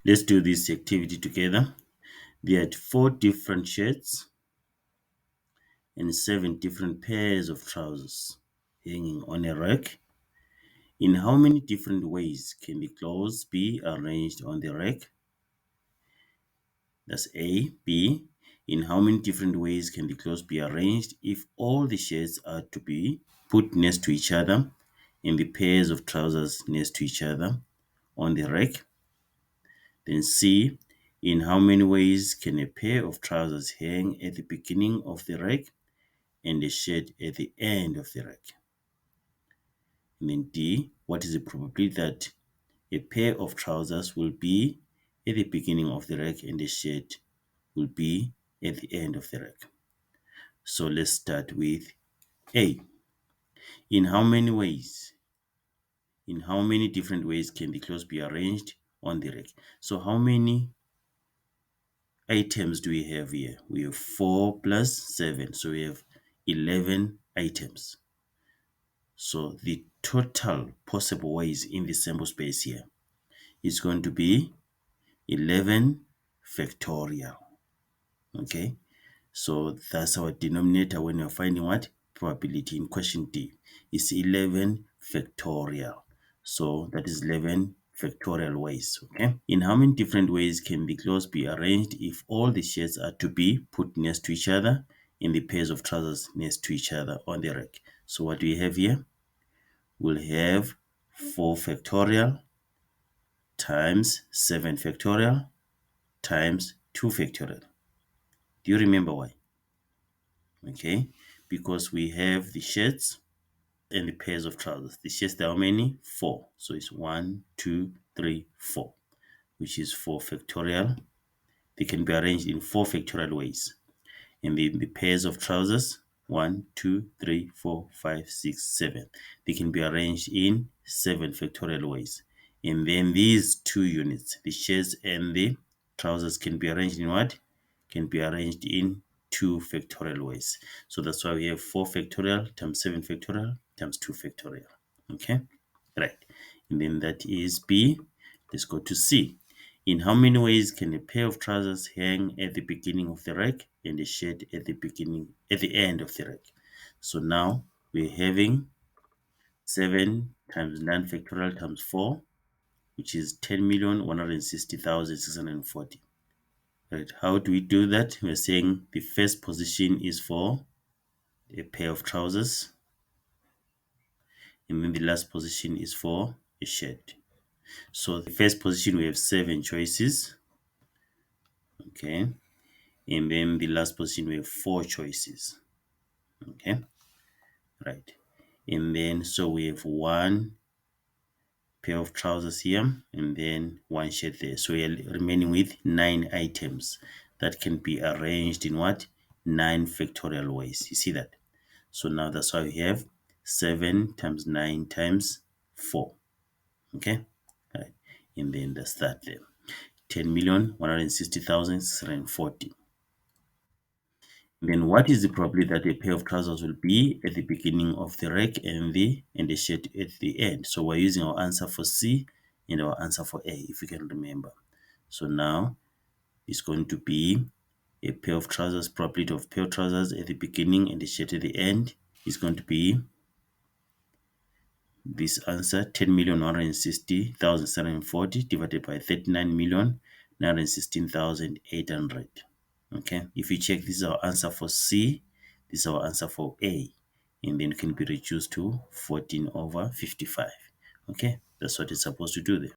Let's do this activity together. There are 4 different shirts and 7 different pairs of trousers hanging on a rack. In how many different ways can the clothes be arranged on the rack? That's A. B. In how many different ways can the clothes be arranged if all the shirts are to be put next to each other and the pairs of trousers next to each other on the rack? Then C. In how many ways can a pair of trousers hang at the beginning of the rack and a shirt at the end of the rack? And then D. What is the probability that a pair of trousers will be at the beginning of the rack and a shirt will be at the end of the rack? So let's start with A. In how many ways, in how many different ways can the clothes be arranged on the rack? So how many items do we have here? We have 4 plus 7, so we have 11 items. So the total possible ways in the sample space here is going to be 11 factorial. Okay, so that's our denominator when we're finding what? Probability in question D is 11 factorial. So that is 11 factorial ways. Okay, in how many different ways can the clothes be arranged if all the shirts are to be put next to each other and the pairs of trousers next to each other on the rack? So what do we have here? We'll have 4 factorial times 7 factorial times 2 factorial. Do you remember why? Okay, because we have the shirts and the pairs of trousers. The shirts, there are how many? 4. So it's 1, 2, 3, 4, which is 4 factorial. They can be arranged in 4 factorial ways. And the pairs of trousers, 1, 2, 3, 4, 5, 6, 7. They can be arranged in 7 factorial ways. And then these 2 units, the shirts and the trousers, can be arranged in what? Can be arranged in 2 factorial ways. So that's why we have 4 factorial times 7 factorial times 2 factorial. Okay, right. And then that is B. Let's go to C. In how many ways can a pair of trousers hang at the beginning of the rack and a shirt at the end of the rack? So now we're having 7 times 9 factorial times 4, which is 10,160,640. Right. How do we do that? We're saying the first position is for a pair of trousers, and then the last position is for a shirt. So the first position we have 7 choices. Okay. And then the last position we have 4 choices. Okay, right. And then so we have 1 pair of trousers here and then 1 shirt there. So we are remaining with 9 items that can be arranged in what? 9 factorial ways. You see that? So now that's why we have 7 times 9 times 4. Okay, right. And then that's that there. 10,160,640. Then what is the probability that a pair of trousers will be at the beginning of the rack and the shirt at the end? So we're using our answer for C and our answer for A, if you can remember. So now it's going to be a pair of trousers, probability of pair of trousers at the beginning and the shirt at the end is going to be this answer, 10,160,740 divided by 39,916,800. Okay, if you check, this is our answer for C, this is our answer for A, and then it can be reduced to 14/55. Okay, that's what it's supposed to do there.